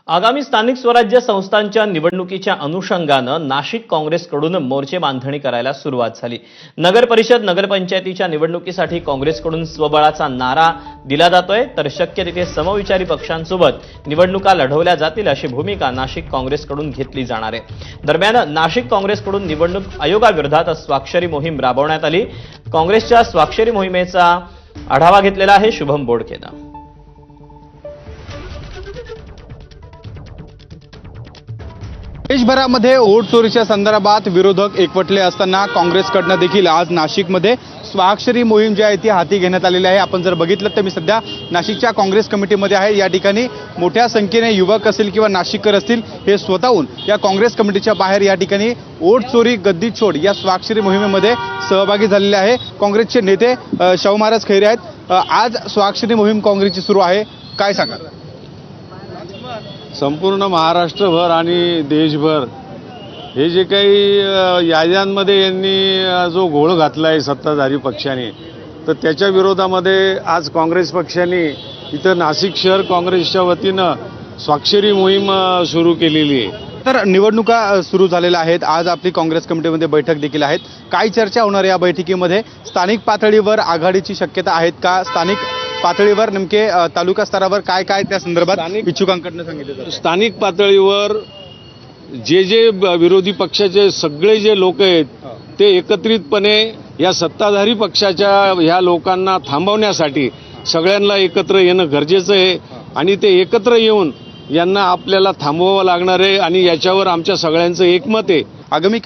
आगामी स्थानिक स्वराज्य संस्थांच्या निवडणुकीच्या अनुषंगानं नाशिक काँग्रेसकडून मोर्चे बांधणी करायला सुरुवात झाली। नगर परिषद नगरपंचायतीच्या निवडणुकीसाठी काँग्रेसकडून स्वबळाचा नारा दिला जातोय, तर शक्य तिथे समविचारी पक्षांसोबत निवडणुका लढवल्या जातील अशी भूमिका नाशिक काँग्रेसकडून घेतली जाणार आहे। दरम्यान नाशिक काँग्रेसकडून निवडणूक आयोगाविरोधात स्वाक्षरी मोहीम राबवण्यात आली। काँग्रेसच्या स्वाक्षरी मोहिमेचा आढावा घेतलेला आहे शुभम बोडकेनं। देशभरामध्ये वोट चोरीच्या संदर्भात विरोधक एकवटले असताना काँग्रेसकडनं देखील आज नाशिकमध्ये स्वाक्षरी मोहीम जी आहे ती हाती घेण्यात आलेली आहे। आपण जर बघितलं तर मी सध्या नाशिकच्या काँग्रेस कमिटीमध्ये आहे। या ठिकाणी मोठ्या संख्येने युवक असतील किंवा नाशिककर असतील हे स्वतःहून या काँग्रेस कमिटीच्या बाहेर या ठिकाणी वोट चोरी गद्दी छोड या स्वाक्षरी मोहिमेमध्ये सहभागी झालेले आहे। काँग्रेसचे नेते शाहू महाराज खैरे आहेत। आज स्वाक्षरी मोहीम काँग्रेसची सुरू आहे, काय सांगाल? संपूर्ण महाराष्ट्रभर आणि देशभर हे जे काही याद्यांमध्ये यांनी जो घोळ घातला आहे सत्ताधारी पक्षाने, तर त्याच्या विरोधामध्ये आज काँग्रेस पक्षाने इथं नाशिक शहर काँग्रेसच्या वतीनं स्वाक्षरी मोहीम सुरू केलेली आहे। तर निवडणुका सुरू झालेल्या आहेत। आज आपली काँग्रेस कमिटीमध्ये बैठक देखील आहेत। काय चर्चा होणार या बैठकीमध्ये? स्थानिक पातळीवर आघाडीची शक्यता आहेत का? स्थानिक पातळीवर नेमके तालुका स्तरावर काय काय त्या संदर्भात इच्छुकांकडून सांगितलं जातं? स्थानिक पातळीवर जे विरोधी पक्षाचे सगळे जे लोक आहेत ते एकत्रितपणे या सत्ताधारी पक्षाच्या ह्या लोकांना थांबवण्यासाठी सगळ्यांना एकत्र येणं गरजेचं आहे आणि ते एकत्र येऊन यांना आपल्याला थांबवावं लागणार आहे आणि याच्यावर आमच्या सगळ्यांचं एकमत आहे। आगामी